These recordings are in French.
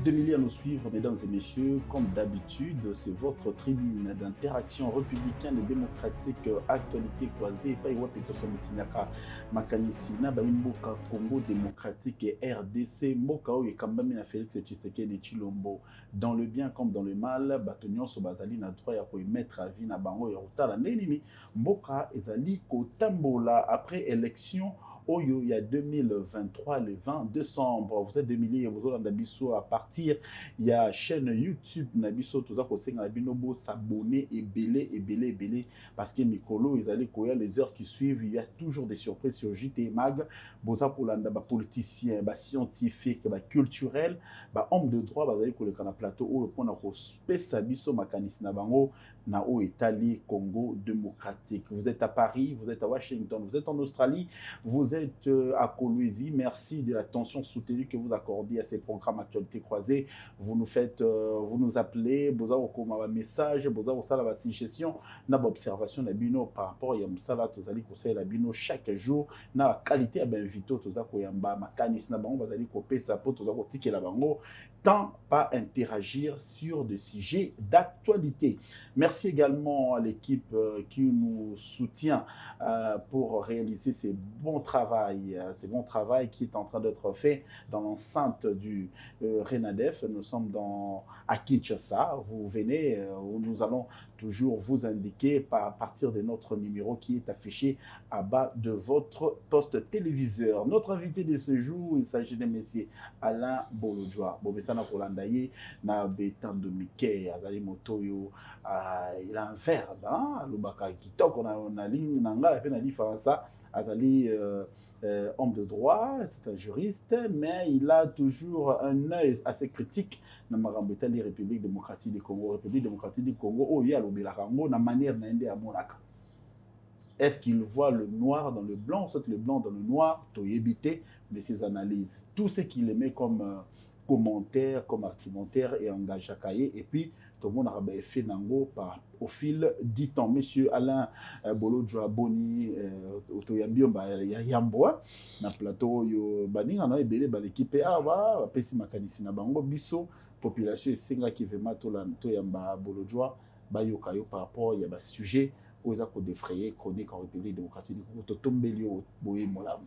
êtes 2 milliers à nous suivre, mesdames et messieurs. Comme d'habitude, c'est votre tribune d'interaction républicaine et démocratique, actualité croisée, Paiwa Peterson Mitinyaka, Makanisi, Nabani Mboka, Congo démocratique et RDC, Mboka et Kambamina Félix Tshisekedi Chilombo. Dans le bien comme dans le mal, Batonyon Sobazali n'a droit à mettre à vie na bango et Rotala Nenimi, Mboka Ezali Kotambola après élection. Oyo, il y a 2023, le 20 décembre, vous êtes 2 milliers, vous êtes dans Nabiso à partir, il y a chaîne YouTube Nabiso, tout ça, vous avez s'abonner et belé, parce que Mikolo, ils allaient courir les heures qui suivent, il y a toujours des surprises sur JT Mag, Boza pour l'anda, politicien, scientifique, culturel, homme de droit, vous allez courir le plateau, où on a spéciabiso makanisina bango, na o Italie, Congo démocratique. Vous êtes à Paris, vous êtes à Washington, vous êtes en Australie, vous êtes à Colombie. Merci de l'attention soutenue que vous accordez à ces programmes actualité croisée. Vous nous faites, vous nous appelez, vous avez un message, vous avez une suggestion, une observation par rapport à Yamsala, vous allez conseiller la bino chaque jour, na qualité à benvito, vous allez yamba makanis na bango, vous allez couper sa peau, vous allez tirer la bango, tant pas interagir sur des sujets d'actualité. Merci également à l'équipe qui nous soutient pour réaliser ces bons travail qui est en train d'être fait dans l'enceinte du Renadef. Nous sommes à Kinshasa. Vous venez, où nous allons toujours vous indiquer à partir de notre numéro qui est affiché à bas de votre poste téléviseur. Notre invité de ce jour, il s'agit de M. Alain Bolodjoa. Bobesana Kolandaye, na Betando Mickey, Azali Motoyo, il a un verbe, hein, Lubaka Kitok, on a ligne, Nanga, la peine à différença. Azali, homme de droit, c'est un juriste, mais il a toujours un œil assez critique dans la République démocratique du Congo. République démocratique du Congo, oh, il y a l'Obélarango, la manière d'aider à Monaka. Est-ce qu'il voit le noir dans le blanc, soit le blanc dans le noir, Toyébité, de ses analyses. Tout ce qu'il émet comme commentaire, comme argumentaire et engage à cahier, et puis tout le monde a fait nango au fil du temps. Monsieur Alain Bolodjoa Boni, Otoyambio Yamboa, na plateau yo baninga na ebele ba l'équipe awa pesi makanisi na bango biso population esenga ki vema to yamba Bolodjoa ba yoka yo par rapport ya ba sujet oza ko défrayer chronique en République démocratique du Congo to tombeli yo boye molam.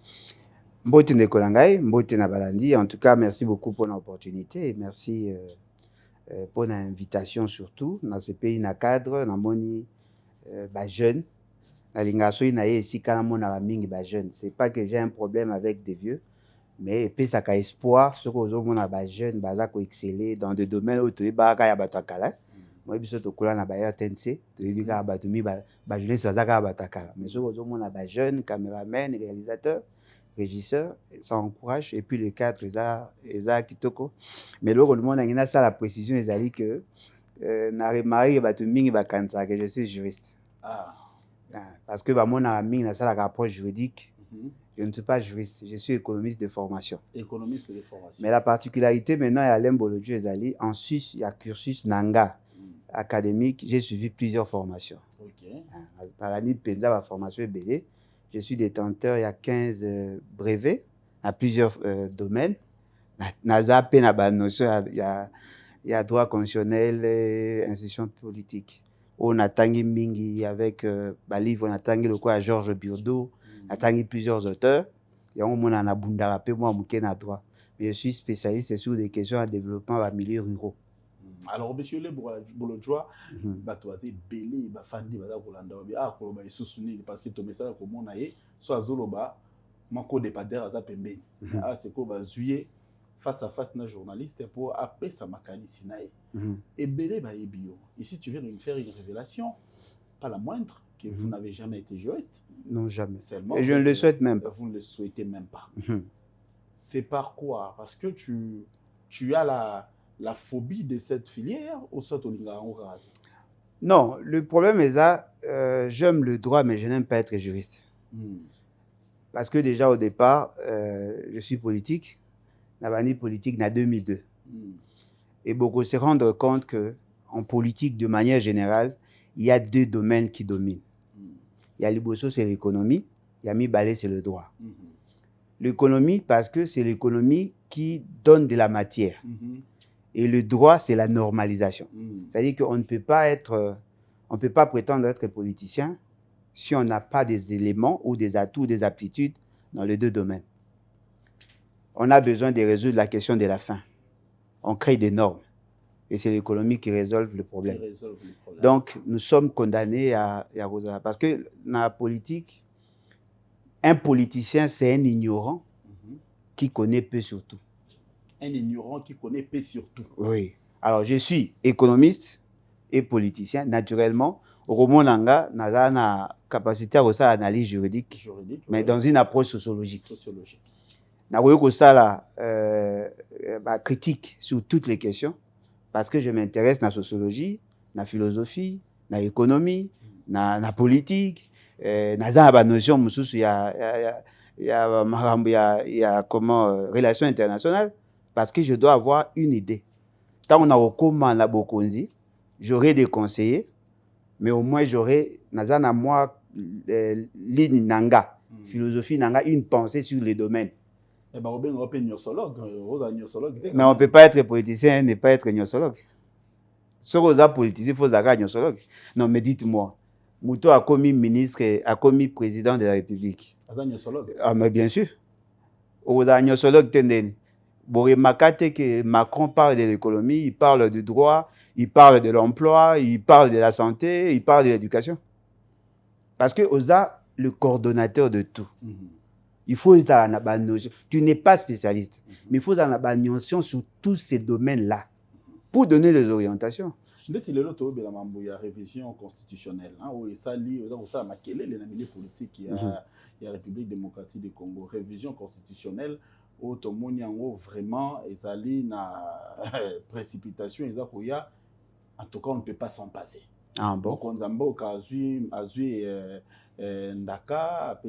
Mbote Ndekolangai, Mbote Nabalandi. En tout cas, merci beaucoup pour l'opportunité et merci pour l'invitation surtout. Dans ce pays, dans le cadre, dans moni jeune, dans l'ingation, il y a ici quand on a mingi jeune. C'est pas que j'ai un problème avec des vieux, mais puis ça a espoir sur aux hommes on jeune, baza ko exceller dans des domaines où tu es baka ya batakala. Moi biso to kula na ba RTNC, to yibika batumi ba jeunesse baza ka batakala. Mais sur aux hommes on a jeune, caméraman, réalisateur, régisseur, ça encourage. Et puis le cadre, Eza Kitoko. Mais le monde a ça la précision, ils allaient que Marie Batumingi Bakansa, que je suis juriste. Parce que mon ami a ça la approche juridique. Je ne suis pas juriste, je suis économiste de formation. Économiste de formation. Mais la particularité maintenant, il y a Alain Bolodjoa Ezali. En Suisse, il y a cursus Nanga académique. J'ai suivi plusieurs formations. Par l'année, Penza, la formation est belle. Je suis détenteur, il y a 15 brevets à plusieurs domaines. NASA, il y a droit constitutionnel et institution politique. On a tangi mingi avec le livre, on a tangi le quoi à Georges Biurdo, on a tangi plusieurs auteurs. Et on a un bundarapé, moi, je droit. Mais je suis spécialiste sur des questions de développement à milieux ruraux. Alors, monsieur le Bolodjoa, batoisé belé, bafandi, bazakolanda, koloba isusuni, parce que ton message comme on a eu, soit zoloba, manko de pader à zapembe. C'est quoi bazuye face à face na journaliste pour appeler sa makani sinae. Et belé ba ebio. Ici, tu viens de nous faire une révélation, pas la moindre, que vous n'avez jamais été juriste. Non, jamais. Seulement, et je ne le souhaite même pas. Vous ne le souhaitez même pas. C'est par quoi? Parce que tu as la phobie de cette filière ou soit au Linga? Non, le problème est ça, j'aime le droit, mais je n'aime pas être juriste. Parce que déjà au départ, je suis politique, Nabani politique en 2002. Et beaucoup se rendent compte qu'en politique, de manière générale, il y a deux domaines qui dominent. Il y a l'Iboso, c'est l'économie, il y a Mibale, c'est le droit. L'économie, parce que c'est l'économie qui donne de la matière. Et le droit, c'est la normalisation. C'est-à-dire qu'on ne peut pas on peut pas prétendre être politicien si on n'a pas des éléments ou des atouts, des aptitudes dans les deux domaines. On a besoin de résoudre la question de la faim. On crée des normes. Et c'est l'économie qui résolve le problème. Donc, nous sommes condamnés à parce que dans la politique, un politicien, c'est un ignorant qui connaît peu sur tout. Un ignorant qui connaît peu sur tout. Oui. Alors, je suis économiste et politicien. Naturellement, au Roman Langa, nous avons une capacité à faire une analyse juridique, mais dans une approche sociologique. Nous avons une critique sur toutes les questions, parce que je m'intéresse à la sociologie, à la philosophie, à l'économie, à la politique. Nous avons une notion, il y a comment relations internationales, parce que je dois avoir une idée. Tant qu'on a comment la bokonzi, j'aurai des conseillers, mais au moins j'aurai nazana moi ligne nanga, philosophie nanga, une pensée sur les domaines. Mais on ne peut pas être politicien et ne pas être gnosologue. Si on est politicien, il faut être gnosologue. Non, mais dites-moi, Mouto a commis ministre, a commis président de la République. Ah, mais bien sûr. On est gnosologue tendeni. Vous remarquez que Macron parle de l'économie, il parle du droit, il parle de l'emploi, il parle de la santé, il parle de l'éducation. Parce que Oza, le coordonnateur de tout. Il faut avoir une notion. Tu n'es pas spécialiste, mais il faut avoir une notion sur tous ces domaines-là pour donner les orientations. Il y a une révision constitutionnelle. Il y a une politique, il y a la République démocratique du Congo. Révision constitutionnelle, où tout le monde vraiment une précipitation. En tout cas, on ne peut pas s'en passer. Ah bon? Donc, on a Ndaka,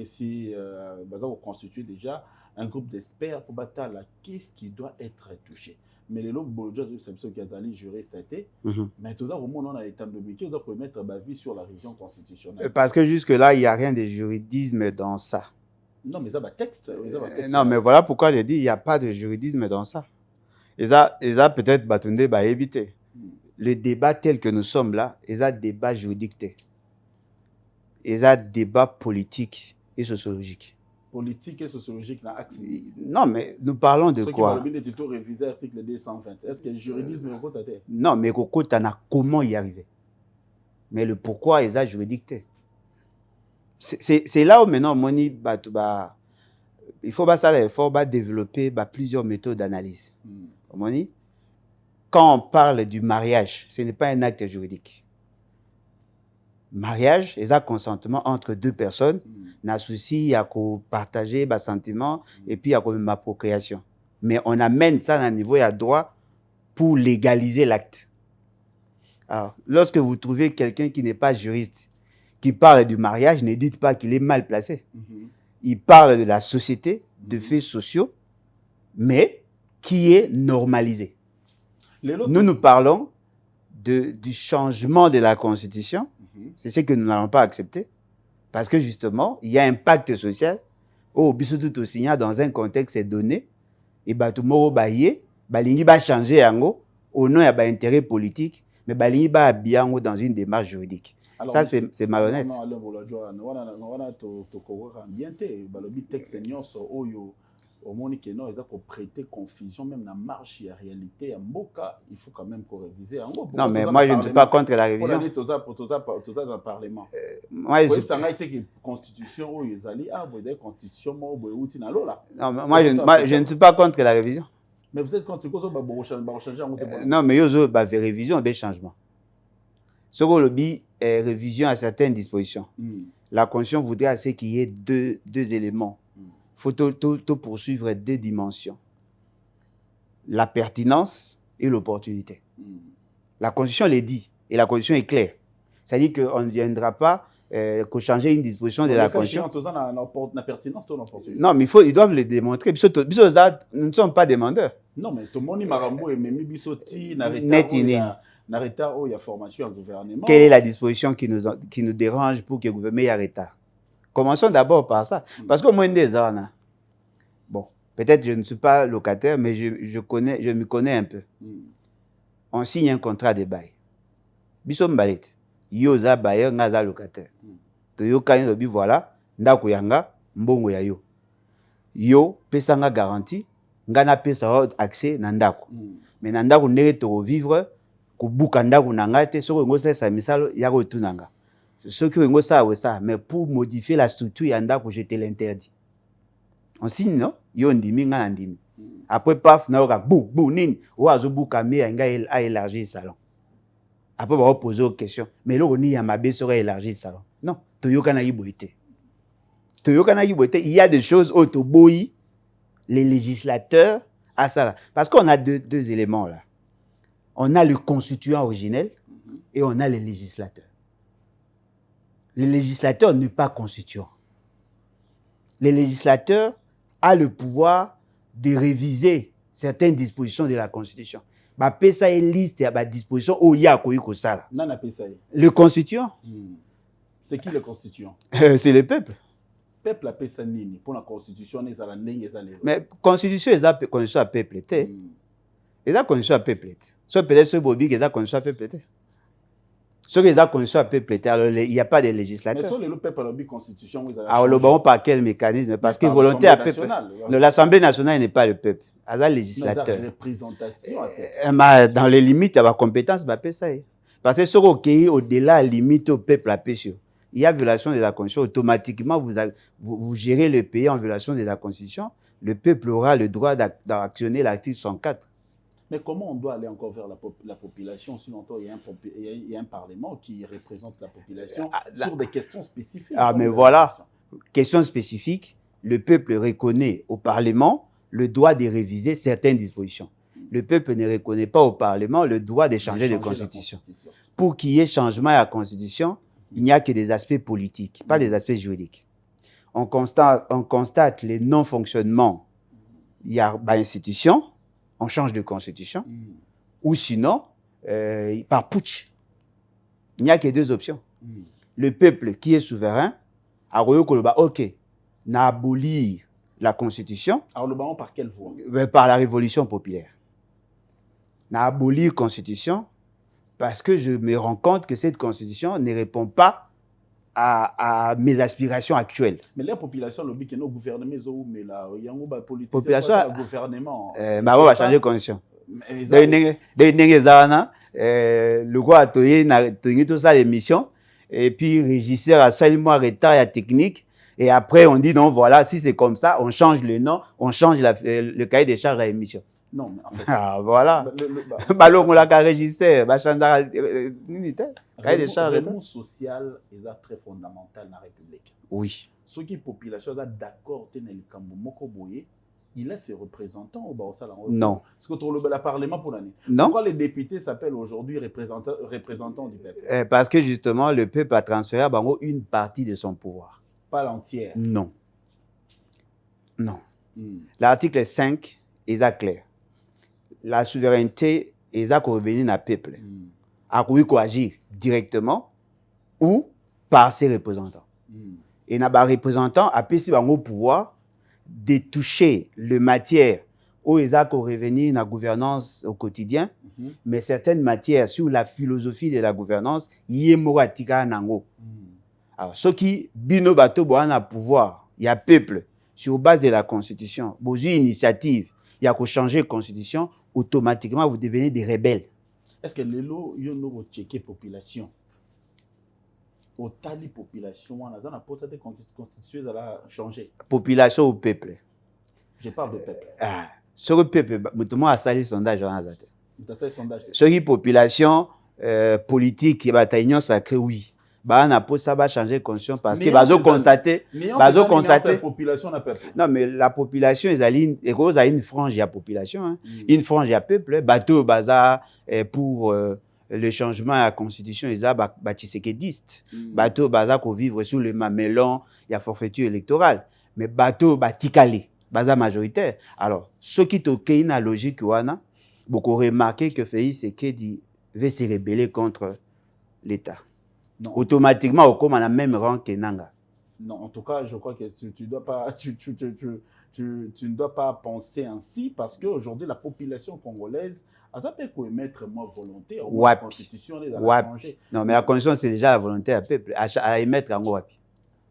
constitué déjà un groupe d'experts pour battre la qu'est-ce qui doit être touché. Mais les lots c'est ce qui a juriste mais tout ça, au monde, on a été dominiqué, on doit mettre ma vie sur la révision constitutionnelle. Parce que jusque-là, il n'y a rien de juridisme dans ça. Non, mais ça va texte. Non, mais voilà pourquoi j'ai dit il n'y a pas de juridisme dans ça. Et ça peut-être Batunde va éviter. Le débat tel que nous sommes là, il y a un débat juridique. Il y a un débat politique et sociologique. Politique et sociologique dans l'axe. Non, mais nous parlons de quoi? Ceux qui ont révisé l'article 220. Est-ce que le juridisme est côté? Non, mais Kokota n'a comment y arriver. Mais le pourquoi il y a juridique. C'est là où maintenant, il faut développer plusieurs méthodes d'analyse. Quand on parle du mariage, ce n'est pas un acte juridique. Mariage, c'est un consentement entre deux personnes. Na souci, il y a partager des sentiments et puis il y a ma procréation. Mais on amène ça à un niveau de droit pour légaliser l'acte. Alors, lorsque vous trouvez quelqu'un qui n'est pas juriste, qui parle du mariage, ne dites pas qu'il est mal placé. Il parle de la société, de faits sociaux, mais qui est normalisé. Nous parlons du changement de la Constitution. C'est ce que nous n'allons pas accepter. Parce que justement, il y a un pacte social au Bissoutou Signa dans un contexte donné. Et tout le monde va changer au nom de l'intérêt politique, mais il va bien dans une démarche juridique. Alors, ça, c'est malhonnête. Au monde qui non, ils ont prêté confusion même dans la marche et la réalité en Mboka, il faut quand même réviser. Non, mais moi je ne suis pas contre la révision. Dans le Parlement. Moi, je ça a été que constitution où ils allaient vous avez constitution moi moi je ne suis pas contre la révision. Mais vous êtes contre quoi changer non, mais il y a révision et changement. Ce qu'on lobby révision à certaines dispositions. La Constitution voudrait qu'il y ait deux éléments. Il faut tout poursuivre deux dimensions. La pertinence et l'opportunité. La Constitution le dit, et la Constitution est claire. C'est-à-dire qu'on ne viendra pas changer une disposition de la Constitution. La pertinence ou l'opportunité? Non, mais ils doivent le démontrer. Nous ne sommes pas demandeurs. Non, mais tout le monde est même bisoti, il y a formation au gouvernement. Quelle est la disposition qui nous dérange pour que le gouvernement ait retard? Commençons d'abord par ça. Parce qu'au moins des ans, bon, peut-être je ne suis pas locataire, mais je me connais un peu. on signe un contrat de bail. Biso mbalete. Yo za bailleur, nga za locataire. Toyo kani lobi voilà, ndako yanga, mbongo ya yo. Yo, pesa nga garantie, nga na pesa accès na ndako. Mais na ndako ndenge to vivre, kubuka ndako na nga te, soko ngo sa misalo ya ko tunanga. Ce que ngo sa ça, mais pour modifier la structure ya ndako, je te l'interdis. On signe non? Yo ndimi nga ndimi. Après paf na oka bou nini, o azobuka mi nga a élargi le salon. Après on va poser aux questions, mais là on y a mabé serait élargi le salon. Non, toyoka na yiboité. Il y a des choses autoboyi, les législateurs à ça là. Parce qu'on a deux éléments là. On a le constituant originel et on a les législateurs. Les législateurs n'est pas constituant. Les législateurs ont le pouvoir de réviser certaines dispositions de la Constitution. Bah, pesa est liste à disposition où il y a quoi que ça. Le constituant. C'est qui le constituant? C'est le peuple. Peuple a pesa nini pour la Constitution les ala ndenge za lelo. Mais Constitution est la constitution à peuple té. Et la constitution à peuple té. So peut-être ce bobi que la constitution à peuple té. Ce que la constitution à peuple té, alors il n'y a pas de législateur. Mais sur le peuple a la constitution vous allez. Alors le bon par quel mécanisme? Parce que volonté à peuple. L'Assemblée nationale n'est pas le peuple. À la législateur. Représentation. Dans les limites de la compétence, bah ça. Parce que ce qui est au-delà limite au peuple à péché. Il y a violation de la Constitution. Automatiquement, vous gérez le pays en violation de la Constitution. Le peuple aura le droit d'actionner l'article 104. Mais comment on doit aller encore vers la population si longtemps il y a un parlement qui représente la population sur des questions spécifiques? Ah, mais voilà. Question spécifique. Le peuple reconnaît au parlement le droit de réviser certaines dispositions. Le peuple ne reconnaît pas au parlement le droit de changer de constitution. Pour qu'il y ait changement à la constitution, il n'y a que des aspects politiques, pas des aspects juridiques. On constate les non-fonctionnements. Il y a institution, on change de constitution, ou sinon, par putsch. Il n'y a que deux options. Le peuple qui est souverain a ok, n'a aboli la constitution. Alors le baron par quelle voie? Par la révolution populaire. N'a aboli la constitution parce que je me rends compte que cette constitution ne répond pas à mes aspirations actuelles. Mais la population, le but que nos gouvernements, mais la population, gouvernement, va changer de constitution. Le gars a tenu tout ça l'émission et puis régisseur a seulement retard à technique et après on dit non voilà si c'est comme ça on change le nom, on change le cahier des charges à l'émission. Non, mais en fait. Ah, voilà. Ballon, on l'a régissé. Le règlement social est très fondamental dans la République. Oui. Ceux qui population sont d'accord avec le Cambo il a ses représentants au Barossa. Non. Est-ce que tu as le Parlement pour l'année? Non. Pourquoi les députés s'appellent aujourd'hui représentants du peuple? Parce que justement, le peuple a transféré à Bango une partie de son pouvoir. Pas l'entière. Non. Non. L'article 5 est clair. La souveraineté est à revenir dans le peuple. À agir directement ou par ses représentants. Et les représentants ont le pouvoir de toucher les matières où ils ont revenir dans la gouvernance au quotidien, mais certaines matières sur la philosophie de la gouvernance, il y a nango. Alors, ceux qui bino bateau ont pouvoir, il y a peuple sur base de la constitution, une initiative, il y a qu'à changer la constitution, automatiquement vous devenez des rebelles. Est-ce que les lots ont checké population? Au tali population, on a posé des constitutions à changer. Population ou peuple? Je parle de peuple. Ah, sur le peuple, moi a sali sondage en azate. Sur la population politique, il y a une sacrée oui. On a posé ça changer de constitution parce que bazo constater population na peuple. Non mais la population est une frange de la population hein. Une frange de peuple bateau baza pour le changement à la constitution ils a batisekediste bateau baza ko vivre sous le mamelon il y a forfaiture électorale mais bateau batikale baza majoritaire. Alors ceux qui toquent une logique wana beaucoup remarqué que Félix Tshisekedi veut se rebeller contre l'État. Non. Automatiquement, on commence à la même rang que Nanga. Non, en tout cas, je crois que tu ne dois pas penser ainsi parce qu'aujourd'hui, la population congolaise ça peut émettre moi volonté ou la constitution est dans l'étranger. Non, mais la constitution c'est déjà la volonté du peuple à émettre en wapi.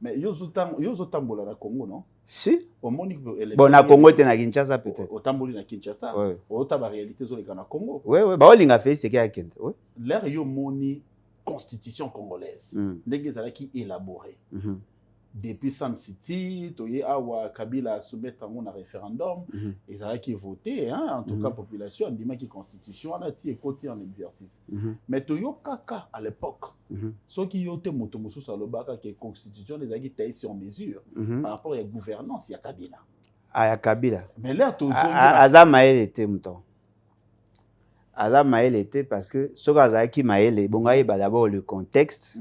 Mais yozo tambola na Congo non? Si. Au Monique bon na Congo te na Kinshasa peut-être. Au tamboli na Kinshasa. Au taba réalité zo le na Congo. Oui oui, ba olinga fait c'est qu'il y a kende. Oui. L'air yo moni constitution congolaise. Ndenge zalaki élaboré. Depuis San City, toye awa Kabila soumettre un référendum, ils allaient qui voter, hein, en tout cas population, dit qui constitution, on a tiré côté en exercice. Mais toyo kaka à l'époque, ceux qui ont été motomosu salobaka que constitution les a qui sur mesure par rapport à la gouvernance, il y a Kabila. Ah, il y a Kabila. Mais là tout Azamaël était mouton. Azamaël était parce que ce qui Maël, bon, d'abord le contexte,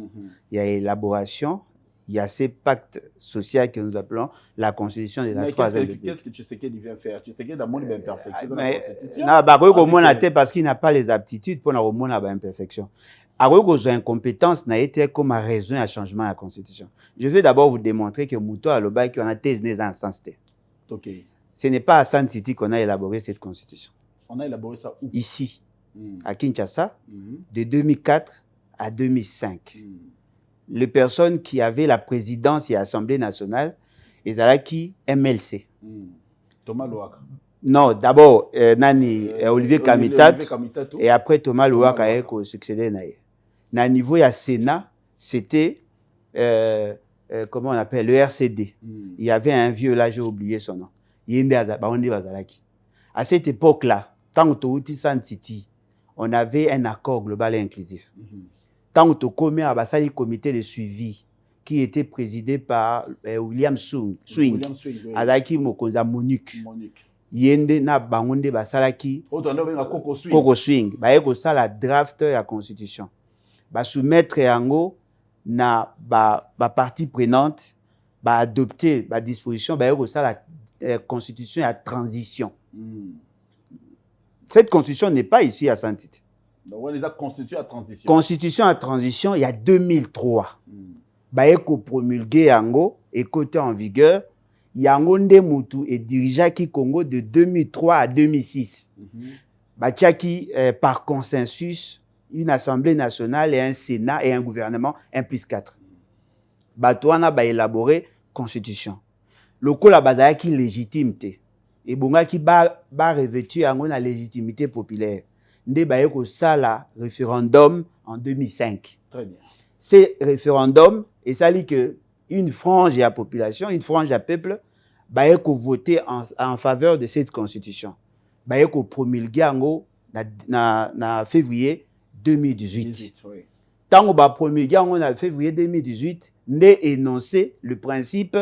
il y a élaboration. Il y a ces pactes sociaux que nous appelons la constitution de la troisième République. Qu'est-ce que tu sais qu'il vient faire? Tu sais qu'il y a une imperfection dans la constitution? Non, parce qu'il n'a pas les aptitudes pour avoir une imperfection. Alors que incompétence n'a été comme raison à changement de la constitution. Je vais d'abord vous démontrer que Mouto a le qui en a thèse dans le sens. Ce n'est pas à San City qu'on a élaboré cette constitution. On a élaboré ça où? Ici, à Kinshasa, de 2004 à 2005. Les personnes qui avaient la présidence et l'Assemblée nationale, ils avaient qui MLC. Thomas Louaka. Non, d'abord, Olivier Kamitat, et après Thomas Louaka a succédé. Na niveau du Sénat, c'était, comment on appelle, le RCD. Il y avait un vieux là, j'ai oublié son nom. À cette époque-là, tant que tu San City, on avait un accord global et inclusif. Tant que tu as un comité de suivi qui était présidé par William Swing, Alaki Mokonza Monique. Yende na bangonde basalaki Koko Swing. Ba eko sala draft ya constitution. Ba soumettre yango na ba partie prenante, ba adopter ba disposition, ba eko sala constitution à transition. Cette constitution n'est pas ici à Saint-Tite. Donc, on les a constitués à transition. Constitution à transition, il y a 2003. Baeko promulgué yango et côté en vigueur, yango nde mutu et dirigea qui Congo de 2003 à 2006. Bachaki par consensus une assemblée nationale et un sénat et un gouvernement 1+4. Batouana ba élaboré constitution. Loko la bazaki légitimité et bonga qui ba revêtu yango na légitimité populaire. Nde baeko sala référendum en 2005. Très bien. C'est référendum et ça dit que une frange de la population, une frange du peuple, baeko voter en faveur de cette constitution. Baeko promulguer yango na février 2018. Tant que ba promulguer yango na février 2018, nde énoncé le principe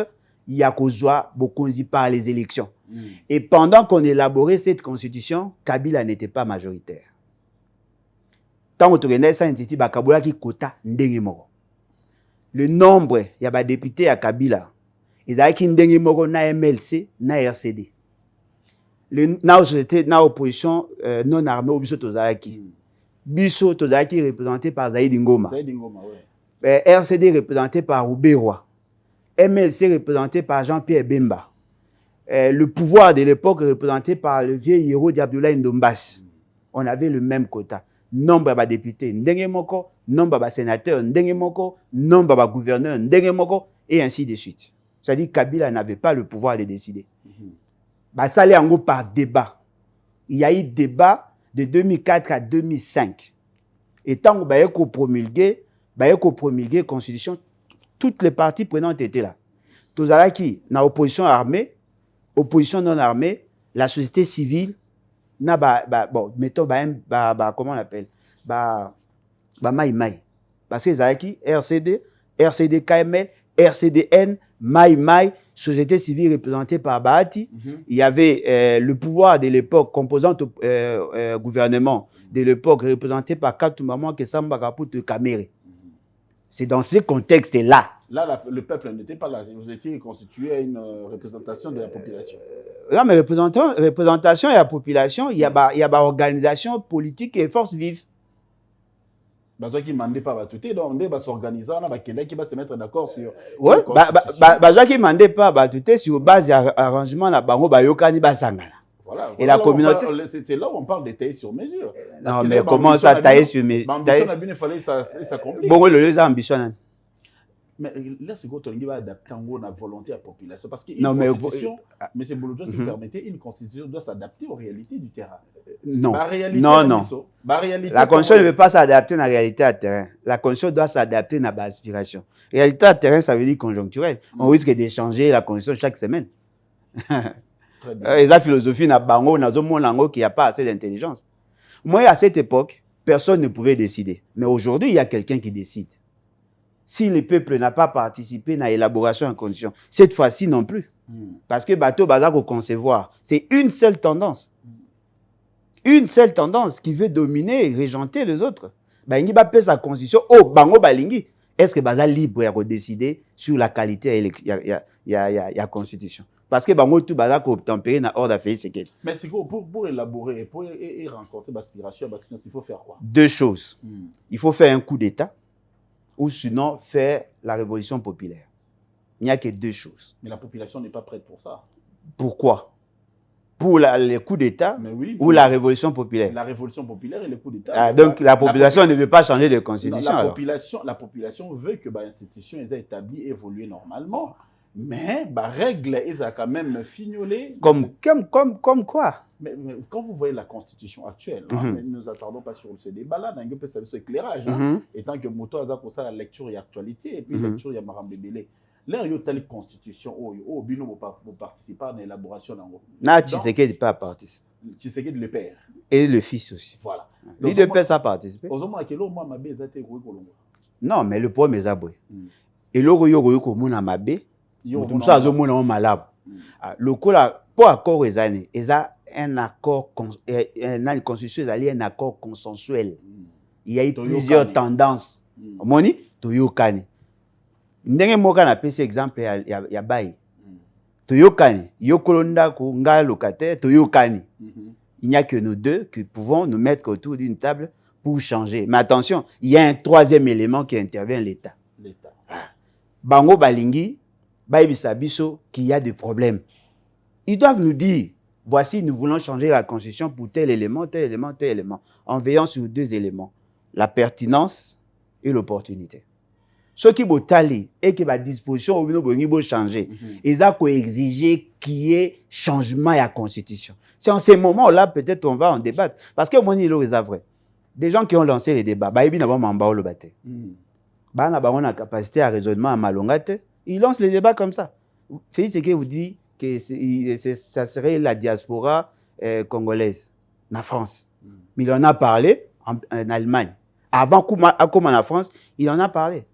yakozwa bokonzi par les élections. Et pendant qu'on élaborait cette constitution, Kabila n'était pas majoritaire. Tant que tu as Saint-Titi, Bakabola qui quota ndenge moko. Le nombre y a ba député à Kabila, ils avaient qui ndenge moko na MLC, na RCD. Le na société na opposition non armée au biso tozalaki. Biso tozalaki représenté par Zaïd Ngoma. Zaïd Ngoma, ouais. RCD représenté par Rouberoy. MLC représenté par Jean-Pierre Bemba. Le pouvoir de l'époque représenté par le vieux héros d'Abdoulaye Ndombas. On avait le même quota. Nombre de députés, ndenge moko, nombre de sénateurs, ndenge moko, nombre de gouverneurs, ndenge moko, et ainsi de suite. C'est-à-dire que Kabila n'avait pas le pouvoir de décider. Ça allait en gros par débat. Il y a eu débat de 2004 à 2005. Et tant que Bayeko promulgué la constitution, toutes les parties prenantes étaient là. Tozalaki, na opposition armée, opposition non armée, la société civile, na bon, mettons comment on appelle, Maï. Parce que Zaki, RCD KML, RCDN, Maï, société civile représentée par Bahati. Il y avait le pouvoir de l'époque, composante gouvernement de l'époque, représenté par Katoumama Kesamba Kaput Kamere. C'est dans ce contexte-là. Là, le peuple n'était pas là. Vous étiez constitué à une représentation de la population. Là, mais représentation de la population, il y a organisation politique et force vive. Ceux qui ne demandent pas tout et donc, ils vont s'organiser, qui va se mettre d'accord sur. Oui, ceux qui ne demandent pas tout sur base d'arrangement, voilà. Voilà, Et la communauté... C'est là où on parle de tailler sur mesure. Non, mais comment ça, tailler sur mesure? Ambition, il fallait ça s'accomplit. Bon, le lieu ambition. Mais là, c'est quoi tu vas adapter en la volonté à la population? Parce qu'une constitution, M. Bouloudjo, si vous permettez, une constitution doit s'adapter aux réalités du terrain. Non, non. La constitution ne veut pas s'adapter à la réalité à terrain. La constitution doit s'adapter à l'aspiration. Réalité à terrain, ça veut dire conjoncturel. On risque d'échanger la constitution chaque semaine. Et la philosophie n'a pas qu'il n'y a pas assez d'intelligence. Moi, à cette époque, personne ne pouvait décider. Mais aujourd'hui, il y a quelqu'un qui décide. Si le peuple n'a pas participé à l'élaboration en condition, cette fois-ci non plus. Parce que Bateau Bazar au concevoir, c'est une seule tendance. Une seule tendance qui veut dominer et régenter les autres. Balingi va payer sa constitution. Oh, Bango Balingi. Est-ce que Bazar libre de décider sur la qualité de la constitution? Parce que Bango tout Bazar peut tempérer dans l'ordre d'affaires. Mais c'est pour élaborer, pour rencontrer l'aspiration, il faut faire quoi? Deux choses. Il faut faire un coup d'État. Ou sinon faire la révolution populaire. Il n'y a que deux choses. Mais la population n'est pas prête pour ça. Pourquoi? Pour les coups d'État ou la révolution populaire? La révolution populaire et les coups d'État. Donc la population ne veut pas changer de constitution. La population veut que l'institution est établie et évolue normalement. Mais les règles, elles ont quand même fignolé. Comme quoi? Mais quand vous voyez la constitution actuelle, nous ne nous attardons pas sur ce débat-là, dans un peu ce éclairage, étant que Moto a comme ça la lecture et l'actualité, et puis la lecture, il y a Maram Bébélé. Là, il y a telle constitution, il y a participer à l'élaboration. Non, Tshisekedi pas participer. Tshisekedi le père. Et le fils aussi. Voilà. Les deux pères, ça participe. Non, mais le problème est aboué. Et le problème est aboué. Le pour accord ils ont un accord une constitution un accord consensuel. Il y a eu plusieurs tendances. Moni toyokani. Ndenge moka na pesi exemple ya bayi. Toyokani, yokolonda ko nga locataire toyokani. Il n'y a que nous deux qui pouvons nous mettre autour d'une table pour changer. Mais attention, il y a un troisième élément qui intervient, l'État. Bango balingi Biso qu'il y a des problèmes. Ils doivent nous dire, voici, nous voulons changer la constitution pour tel élément, en veillant sur deux éléments, la pertinence et l'opportunité. Ceux qui vont taler et qui vont disposition au niveau changer, ils ont exigé qu'il y ait changement à la constitution. C'est en ces moments-là, peut-être on va en débattre. Parce que moi, il est vrai. Des gens qui ont lancé les débats, ils ont la capacité à raisonnement à malongate. Il lance les débats comme ça. Félix Tshisekedi vous dit que ça serait la diaspora congolaise, en France. Mais il en a parlé en Allemagne. Avant comme en France, il en a parlé.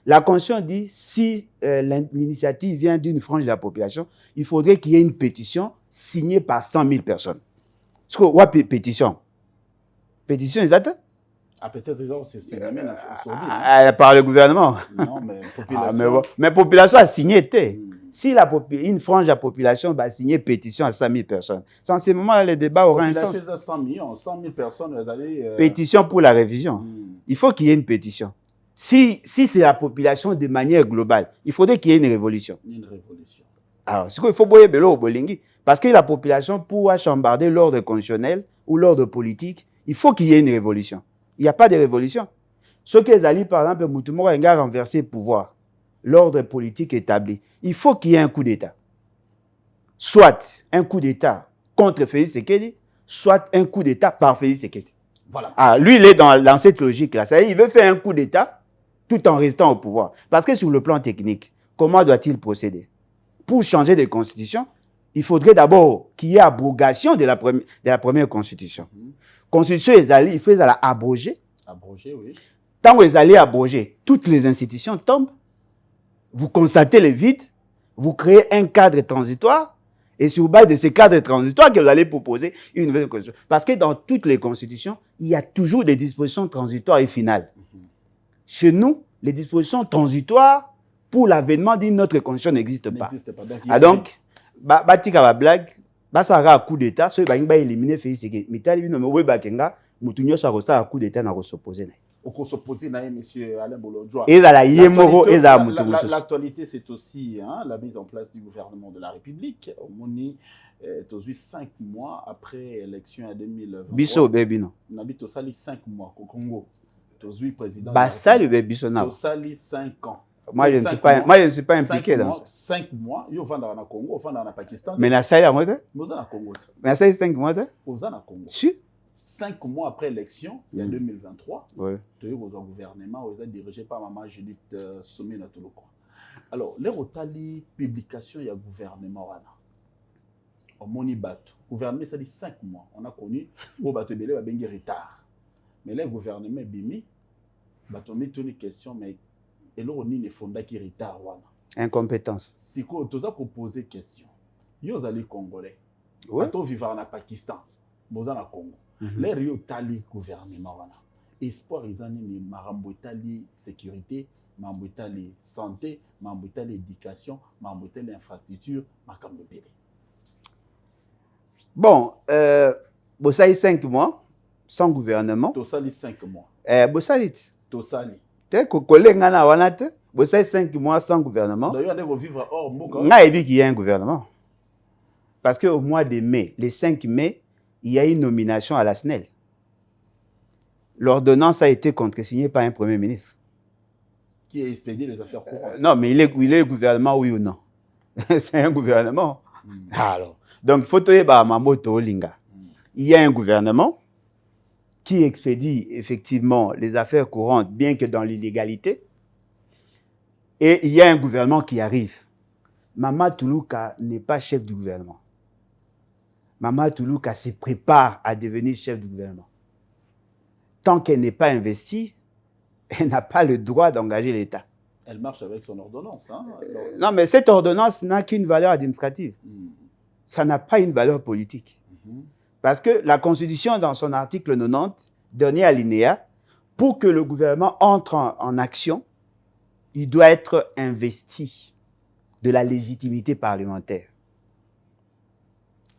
La Constitution dit, si l'initiative vient d'une frange de la population, il faudrait qu'il y ait une pétition signée par 100 000 personnes. Est-ce que quoi pétition? Pétition, exact? Peut-être c'est la même par le gouvernement. Non, mais population. Mais population a signé. Si une frange de la population va signer pétition à 100 000 personnes, en ce moment, le débat aura un sens. 100 000 personnes, vous allez. Pétition pour la révision. Il faut qu'il y ait une pétition. Si c'est la population de manière globale, il faudrait qu'il y ait une révolution. Une révolution. Alors, ce qu'il faut boyer au Bolingi, parce que la population, pour chambarder l'ordre constitutionnel ou l'ordre politique, il faut qu'il y ait une révolution. Il n'y a pas de révolution. Ce qu'ils allaient, par exemple, Moutoumou a renversé le pouvoir, l'ordre politique établi. Il faut qu'il y ait un coup d'État. Soit un coup d'État contre Félix Tshisekedi, soit un coup d'État par Félix Tshisekedi. Voilà. Ah, lui, il est dans cette logique-là. C'est-à-dire, il veut faire un coup d'État tout en restant au pouvoir. Parce que sur le plan technique, comment doit-il procéder? Pour changer de constitution, il faudrait d'abord qu'il y ait abrogation de la première constitution. Constitution, il faut abroger. Abroger, oui. Tant que vous allez abroger, toutes les institutions tombent. Vous constatez le vide. Vous créez un cadre transitoire. Et sur base de ces cadres transitoires que vous allez proposer une nouvelle constitution. Parce que dans toutes les constitutions, il y a toujours des dispositions transitoires et finales. Chez nous, les dispositions transitoires pour l'avènement d'une autre constitution n'existent pas. Donc, batika ba blague, ça a un coup d'État, ceux qui va éliminer Félix Tshisekedi. Mais tal vino we bakenga, mutunyo sa rosa a coup d'État na s'opposer na. Au s'opposer na monsieur Alain Bolodjoa. Et la yemoro et l'actualité c'est aussi la mise en place du gouvernement de la République. Moni tozwi 5 mois après l'élection en 2023. Biso bebi non. Nabi tosali 5 mois au Congo. Tozwi président. Basali bebi biso na. Tosali 5 ans. Moi je ne suis pas impliqué dans ça. 5 mois, yo vanda na Congo, vanda na Pakistan. Mais na sali à moi Moza na Congo. Mais na sali 5 mois Moza na Congo. Si 5 mois après l'élection, il y a 2023, oui. Le gouvernement est dirigé par Maman Judith Soumina Toloko. Alors, les rotali publication, il y a gouvernement. Au Monibat, gouvernement, ça dit 5 mois. On a connu, au bateau belé, il y a retard. Mais les gouvernements, bimi, bateau mis une question, mais et là, on y fonda qui retard. Incompétence. Si tu as posé question, vous allez Congolais. Oui. Bateau vivant en Pakistan, vous allez Congo. Les Rio Tali gouvernement wana espoir ezani ni marambo tali sécurité, marambo tali santé, marambo tali éducation, marambo tali infrastructure, makambo belé. Bon, bosali 5 mois sans gouvernement. Tosali 5 mois. Bosali. Tosali. Te kolenga na wana te. Bosali 5 mois sans gouvernement. D'ailleurs, on va vivre hors mboka. Nga ebi qu'il y a un gouvernement. Parce que au mois de mai, le 5 mai, il y a une nomination à la SNEL. L'ordonnance a été contresignée par un Premier ministre. Qui a expédié les affaires courantes. Non, mais il est gouvernement, oui ou non? C'est un gouvernement. Alors, donc, il faut que Mamoto Olinga. Il y a un gouvernement qui expédie effectivement les affaires courantes, bien que dans l'illégalité. Et il y a un gouvernement qui arrive. Mama Toulouka n'est pas chef du gouvernement. Mama Toulouka se prépare à devenir chef du gouvernement. Tant qu'elle n'est pas investie, elle n'a pas le droit d'engager l'État. Elle marche avec son ordonnance. Hein? Non, mais cette ordonnance n'a qu'une valeur administrative. Ça n'a pas une valeur politique. Parce que la Constitution, dans son article 90, dernier alinéa, pour que le gouvernement entre en action, il doit être investi de la légitimité parlementaire.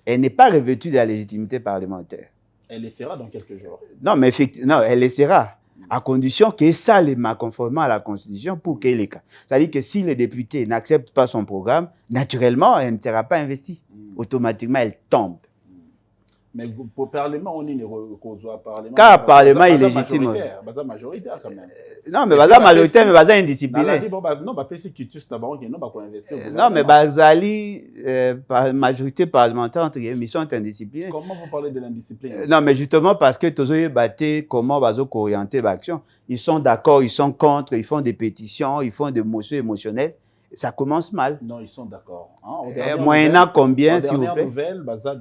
Elle n'est pas revêtue de la légitimité parlementaire. Elle laissera dans quelques jours. Non, mais effectivement, elle laissera, à condition qu'elle s'alléma conformément à la Constitution pour qu'elle ait cas. C'est-à-dire que si les députés n'acceptent pas son programme, naturellement, elle ne sera pas investie. Automatiquement, elle tombe. Mais pour le Parlement, on est le Parlement. Car le Parlement est légitime. C'est majoritaire quand même. Non, mais c'est majoritaire, mais c'est indiscipliné. Non, mais la majorité parlementaire, entre guillemets, ils sont indisciplinés. Comment vous parlez de l'indiscipline? Non, mais justement parce que tous les battés, comment ils vont orienter l'action. Ils sont d'accord, ils sont contre, ils font des pétitions, ils font des motions émotionnelles. Ça commence mal. Non, ils sont d'accord. Hein, moyennant combien, s'il vous plaît?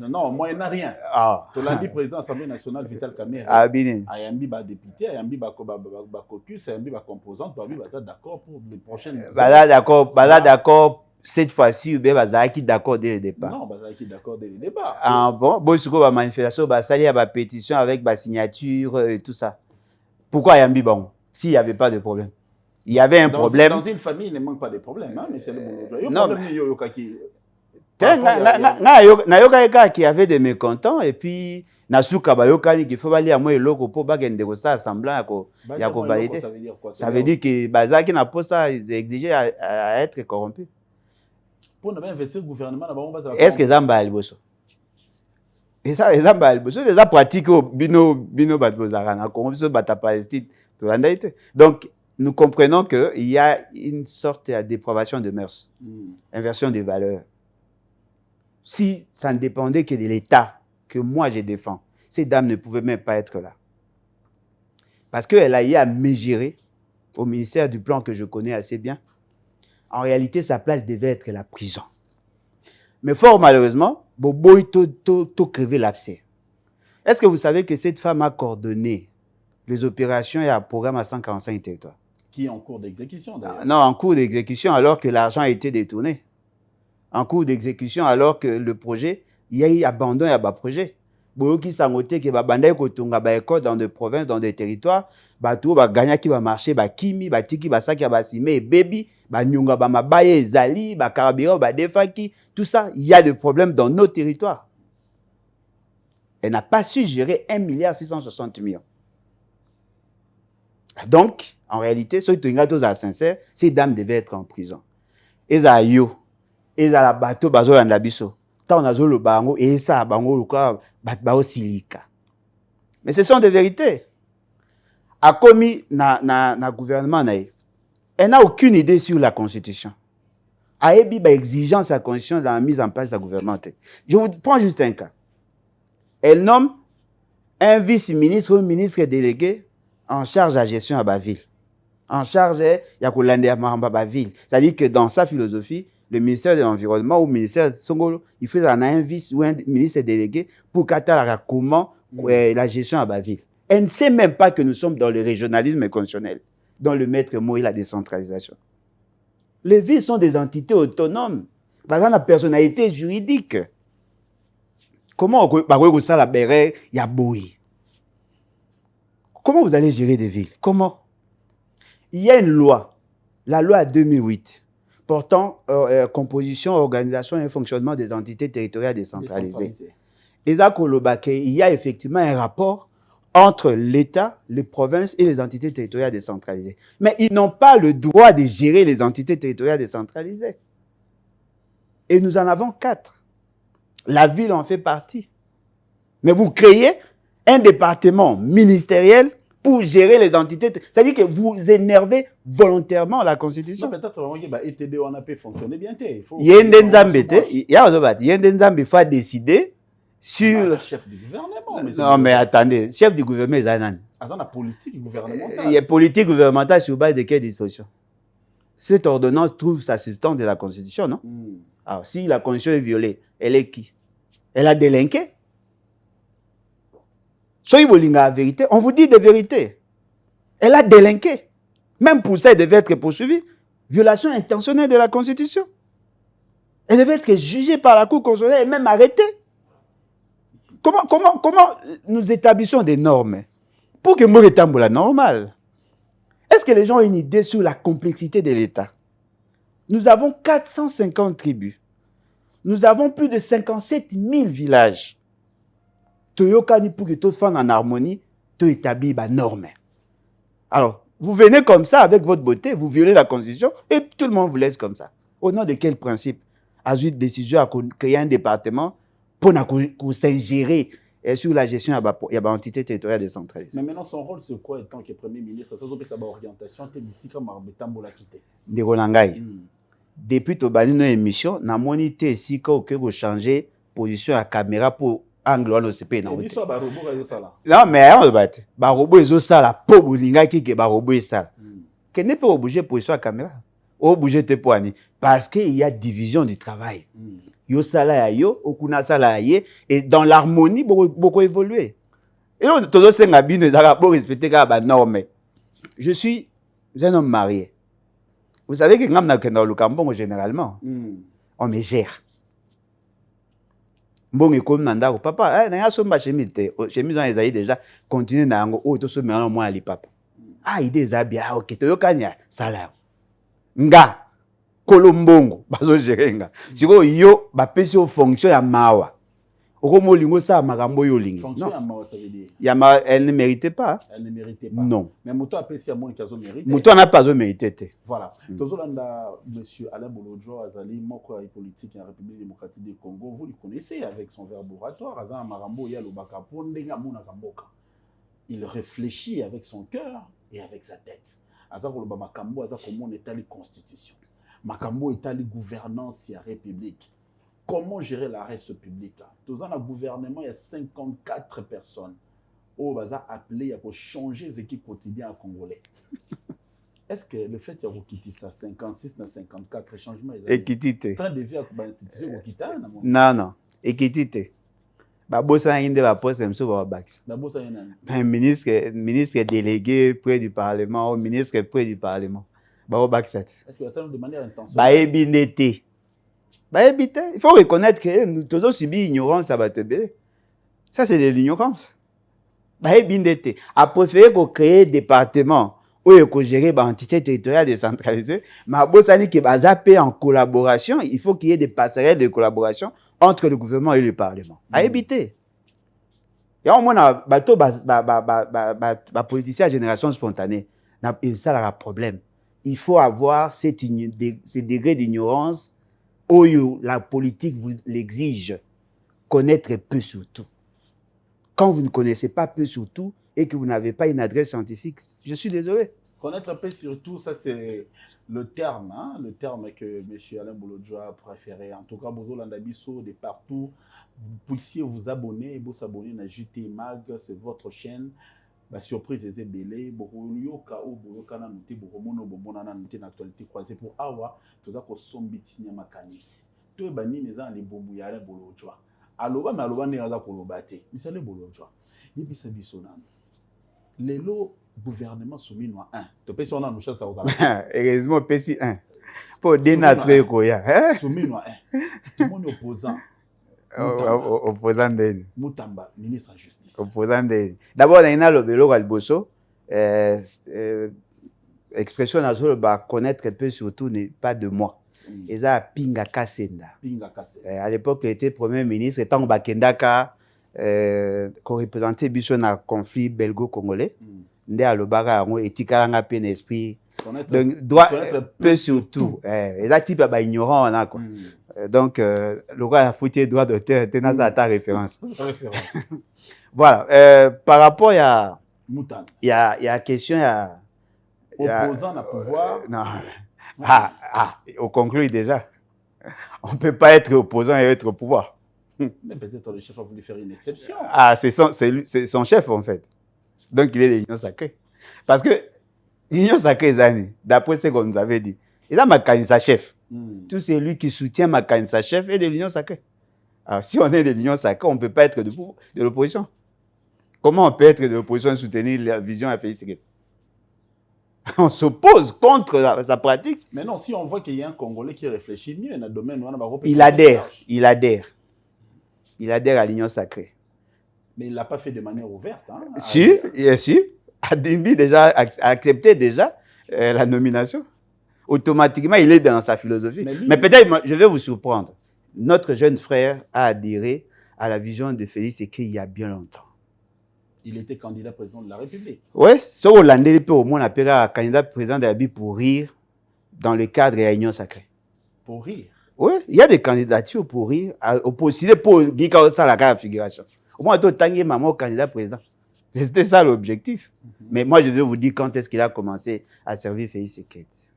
Non, moyennant rien. Ah. Tu l'as dit, président de l'Assemblée nationale, Vital Kamerhe. Ah, bien. Ayambi, député, Ayambi, caucus, Ayambi, composante, Ayambi, d'accord pour les prochaines. D'accord. Cette fois-ci, Bazaki d'accord dès le départ. Non, Bazaki d'accord dès le départ. Ah bon, bon, c'est quoi la manifestation, il y a la pétition avec la signature et tout ça. Pourquoi Ayambi, bon, s'il n'y avait pas de problème? Il y avait un problème. Dans une famille, il ne manque pas de problèmes. Hein, mais c'est le problème. Il y avait des mécontents et puis Nasuka Bayokani qui faut aller à moi et l'autre pour bagender ça semblant à valider. Ça veut dire que Bazaki n'a pas ça, ils exigeaient à être corrompu. Pour ne pas investir le gouvernement, est-ce que Zamba Alboso? Et ça, Zamba Alboso, déjà pratique au bino Batbozarana, corruption Bata Palestine, tout la naïté. Donc, nous comprenons qu'il y a une sorte de dépravation de mœurs, inversion des valeurs. Si ça ne dépendait que de l'État que moi je défends, ces dames ne pouvaient même pas être là. Parce qu'elle a eu à mesurer au ministère du Plan que je connais assez bien. En réalité, sa place devait être la prison. Mais fort malheureusement, Boboy tout crevé l'abcès. Est-ce que vous savez que cette femme a coordonné les opérations et un programme à 145 territoires? Qui est en cours d'exécution d'ailleurs. Non, en cours d'exécution alors que l'argent a été détourné. En cours d'exécution alors que le projet, il y a eu abandon à bas projet. Boyoki sangote que babandai kotonga ba école dans des provinces, dans des territoires, ba tout ba gagna qui va marcher, ba kimi, ba tiki ba saki ba simé baby, ba nyunga ba mabaye zali, ba carburant ba defaki, tout ça, il y a des problèmes dans nos territoires. Elle n'a pas su gérer 1,660 milliard. Donc, en réalité, ceux qui sont sincères, ces dames devaient être en prison. Et ça yo, et ça la bateau bazo landabiso. tant on a le bango et ça bango le quoi bao silika. Mais ce sont des vérités. A commis na gouvernement naï. Elle n'a aucune idée sur la constitution. A ebi ba exigence à la constitution dans la mise en place de la gouvernement. Je vous prends juste un cas. Elle nomme un vice-ministre ou un ministre délégué en charge de la gestion à la ville. En charge de la ville. C'est-à-dire que dans sa philosophie, le ministère de l'Environnement ou le ministère de Songolo, il faut un vice ou un ministre délégué pour cataloguer comment la gestion à la ville. Elle ne sait même pas que nous sommes dans le régionalisme constitutionnel, dans le maître mot et la décentralisation. Les villes sont des entités autonomes. Par exemple, la personnalité juridique. Comment vous allez gérer des villes? Comment? Il y a une loi, la loi 2008, portant composition, organisation et fonctionnement des entités territoriales décentralisées. Et ça, il y a effectivement un rapport entre l'État, les provinces et les entités territoriales décentralisées. Mais ils n'ont pas le droit de gérer les entités territoriales décentralisées. Et nous en avons 4. La ville en fait partie. Mais vous créez un département ministériel pour gérer les entités. C'est-à-dire que vous énervez volontairement la Constitution. Peut-être que ETD on a pu fonctionner bien. Il y a un faut décider sur le chef du gouvernement. Non, mais attendez, chef du gouvernement, il y a la politique gouvernementale. Il y a politique gouvernementale sur base de quelle disposition? Cette ordonnance trouve sa substance de la Constitution, non? Alors, si la Constitution est violée, elle est qui? Elle a délinqué. Soyez la vérité, on vous dit des vérités. Elle a délinqué. Même pour ça, elle devait être poursuivie. Violation intentionnelle de la Constitution. Elle devait être jugée par la Cour constitutionnelle et même arrêtée. Comment nous établissons des normes pour que nous étions la normale? Est-ce que les gens ont une idée sur la complexité de l'État? Nous avons 450 tribus. Nous avons plus de 57 000 villages. Toyokani pour que tout soit en harmonie, tout établit des normes. Alors, vous venez comme ça avec votre beauté, vous violez la Constitution et tout le monde vous laisse comme ça. Au nom de quel principe? A eu une décision à créer un département pour s'ingérer sur la gestion de l'entité territoriale décentralisée. Mais maintenant, son rôle, c'est quoi en tant que Premier ministre? Ça sa orientation, c'est d'ici comme Arbetambola quitté. Depuis que nous nos émissions, nous avons monité ici que changer position à caméra pour angle on se paye. Non, mais on va battre. Barobo est ça la pauvre bolinga qui est barobo est ça. Que n'est pas obligé position à caméra. Obligé de poigner parce qu'il y a division du travail. Yo sala yo, okuna sala ye, et dans l'harmonie beaucoup évolué. Et donc tout ça c'est ngabine pour respecter la norme. Je suis un homme marié. Vous savez que dans le Cambon généralement, on me gère. Bon et comme nanda papa, na so ma chemise chemise on les déjà continuer na ngo o to so me moi ali papa. Ah idée za bien OK to yokanya sala. Nga Kolombongo bazo gerenga. Siko yo ba pesi au fonction ya mawa. Okomo lingo sa makambo yo lingi. Fonction ya mawa ça veut dire. Elle ne méritait pas. Elle ne méritait pas. Non. Mais Mouto a pesi à mon kazo mérité. Mouto n'a pas mérité. Voilà. Tozolanda monsieur Alain Bolodjo Azali moko politique en République démocratique du Congo, vous le connaissez avec son verbe oratoire Azan Marambo ya lobaka pondenga mona kamboka. Il réfléchit avec son cœur et avec sa tête. Azan koloba makambo azan comment état la constitution. Makambo état la gouvernance et la république. Comment gérer la reste publique? Dans le gouvernement, il y a 54 personnes qui ont appelé pour changer le vécu quotidien à Congolais. Est-ce que le fait qu'il y a quitter ça, 56 dans 54 changements, équité. Train de vie à l'institution Non, non. Équité. Babosa inde ba poste mso ba bax. Babosa ina. Ministre délégué près du Parlement ou ministre près du Parlement. Ba bax. Est-ce que ça de manière intentionnelle? Ba ebinete. Il faut reconnaître que nous tous subi ignorance à Batebé. Ça, c'est de l'ignorance. A préféré qu'on crée un département où il faut gérer une entité territoriale décentralisée. Mais en collaboration, il faut qu'il y ait des passerelles de collaboration entre le gouvernement et le Parlement. À éviter. Il y a au moins un politicien à génération spontanée. Et ça, c'est un problème. Il faut avoir ces degrés d'ignorance Oyo, la politique vous l'exige. Connaître peu sur tout. Quand vous ne connaissez pas peu sur tout et que vous n'avez pas une adresse scientifique, je suis désolé. Connaître peu sur tout, ça c'est le terme que M. Alain Bolodjoa préférait. En tout cas, Bozolanda Bisso, de partout, vous puissiez vous abonner et vous abonner à JT Mag, c'est votre chaîne. La surprise est belée. Boyoka ou Boyoka na noté Boromono Bomona na noté l'actualité croisée pour Awa, tout ça ko sombiti nyama kanisi. Tout bani neza les bobu ya Alain Bolodjoa. Aloba mais aloba ne za kolobate. Misale Bolodjoa. Yebisa biso nanu. Lelo gouvernement soumis noir 1. Tu peux sur nous chercher ça aux amis. Heureusement PC 1. Pour dénaturer quoi soumis noir 1. Tout le monde opposant. Opposant d'elle. Moutamba, ministre de justice. Opposant d'elle. D'abord on a le bélo Galboso. Expression nationale bah connaître un peu surtout n'est pas de moi. Et ça Pinga Kasenda. Pinga Kasenda. À l'époque il était premier ministre et tant Bakendaka qu'on représentait biso na conflit belgo-congolais. Ndé alobaka ngo etikalanga pe esprit. Donc doit peu surtout. Et là type ba ignorant on a quoi. Donc le roi a foutu droit d'auteur tenant à ta référence. Voilà, par rapport à Moutan. Il y a question opposant à pouvoir. Non. On conclut déjà. On peut pas être opposant et être au pouvoir. Mais peut-être le chef a voulu faire une exception. C'est son chef en fait. Donc il est de l'union sacrée. Parce que l'union sacrée, d'après ce qu'on nous avait dit, il a Makanissa chef. Tout c'est lui qui soutient Makanissa chef et de l'union sacrée. Alors si on est de l'union sacrée, on ne peut pas être de l'opposition. Comment on peut être de l'opposition et soutenir la vision à Félix Tshisekedi? On s'oppose contre sa pratique. Mais non, si on voit qu'il y a un Congolais qui réfléchit mieux dans le domaine, il adhère à l'union sacrée. Mais il ne l'a pas fait de manière ouverte. Hein, si. Adimbi déjà a accepté déjà la nomination. Automatiquement, il est dans sa philosophie. Mais peut-être, je vais vous surprendre. Notre jeune frère a adhéré à la vision de Félix Tshisekedi il y a bien longtemps. Il était candidat président de la République. Oui, ce Hollandais peut au moins appeler candidat président de la République pour rire dans le cadre de l'union sacrée. Pour rire? Oui, il y a des candidatures pour rire, opposées pour dire ça la figuration. Au moins, tout le maman candidat président. C'était ça l'objectif. Mais moi, je vais vous dire quand est-ce qu'il a commencé à servir Félix Tshisekedi.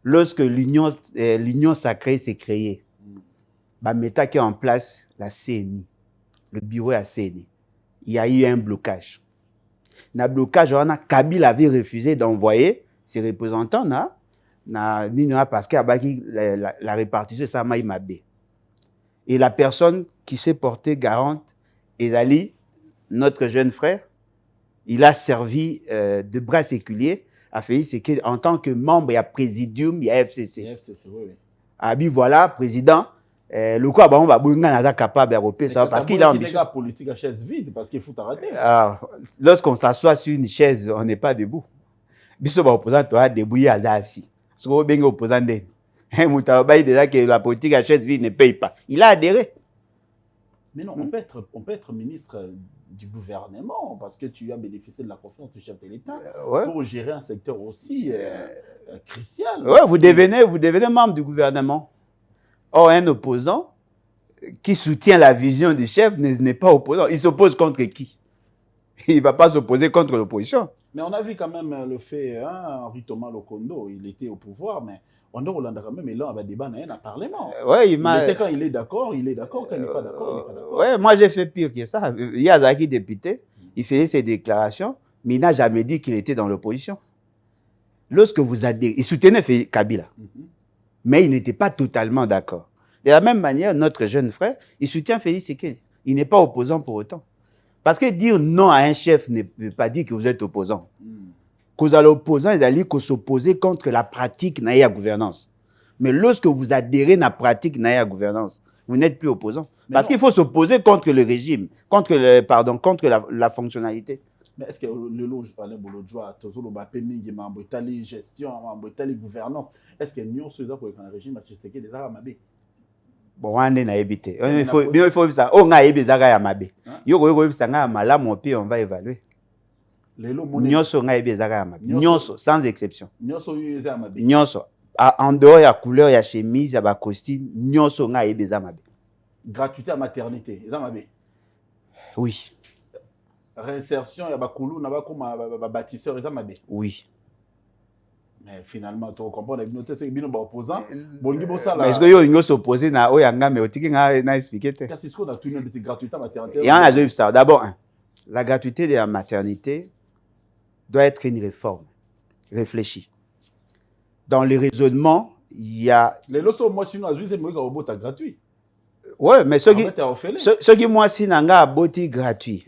Lorsque l'union sacrée s'est créée, Bameta qui est en place la CNI, le bureau à CNI, il y a eu un blocage. Dans le blocage, Kabila avait refusé d'envoyer ses représentants parce qu'il y a la répartition de Samaï Mabé. Et la personne qui s'est portée garante, Ezali, notre jeune frère, il a servi de bras séculier à Félix Tshisekedi en tant que membre, il y a présidium, il y a FCC. FCC, oui. Abi, voilà, président. Le quoi, on va être capable de repérer ça parce qu'il a ambition. Politique à chaise vide parce qu'il faut arrêter. Lorsqu'on s'assoit sur une chaise, on n'est pas debout. Biso ba opposant toi debout à assis. Parce qu'on bien opposant d'elle. Moutaloba déjà que la politique à chaise vide ne paye pas. Il a adhéré. Mais non, on peut être ministre du gouvernement parce que tu as bénéficié de la confiance du chef de l'État pour gérer un secteur aussi crucial. Oui, vous devenez membre du gouvernement. Or, un opposant qui soutient la vision du chef n'est pas opposant. Il s'oppose contre qui? Il ne va pas s'opposer contre l'opposition. Mais on a vu quand même le fait, Henri Thomas Lokondo, il était au pouvoir, mais on a quand même, il a un débat dans un parlement. Quand il est d'accord, il est d'accord, quand il n'est pas d'accord, il n'est pas d'accord. Oui, moi j'ai fait pire que ça. Il y a Zaki député, il faisait ses déclarations, mais il n'a jamais dit qu'il était dans l'opposition. Lorsque vous adhérez, il soutenait Kabila. Mais il n'était pas totalement d'accord. De la même manière, notre jeune frère, il soutient Félix Tshisekedi. Il n'est pas opposant pour autant. Parce que dire non à un chef ne veut pas dire que vous êtes opposant. Que vous êtes opposant, il dit que s'opposer contre la pratique de la gouvernance. Mais lorsque vous adhérez à la pratique de la gouvernance, vous n'êtes plus opposant. Parce qu'il faut s'opposer contre le régime, contre la fonctionnalité. Mais est-ce que le loge Alain Bolodjoa, toujours le membre de gestion, membre de gouvernance, est-ce que nous sommes pour le régime Tshisekedi des Aramabé? Bon, on est évité. Il faut ça. On a évité ça à Mabé. Yo ça nga mala mon pied on va évaluer. Nyoso nga évité ça à Mabé. Nyoso sans exception. Nyoso yu za Mabé. Nyoso En dehors, il y a couleur, il y a chemise, il y a costume. Nyonso nga yebe za mabe. Gratuité à maternité. Ça mabe. Oui. Réinsertion, il y a koulou, na ba comme bâtisseur, ça mabe. Oui. Mais finalement, tu comprends, les notes, c'est bien opposant. Mais est-ce que yo ingo s'opposer na oyanga mais otiki nga na expliquer te. Qu'est-ce qu'on a tout une petite gratuité à maternité? Il y a ça. D'abord, la gratuité de la maternité doit être une réforme réfléchie. Dans le raisonnement, il y a... Les lots, moi, sinon, c'est moi qui robot gratuit. Ouais, mais ceux qui moi, si nanga aboti gratuit,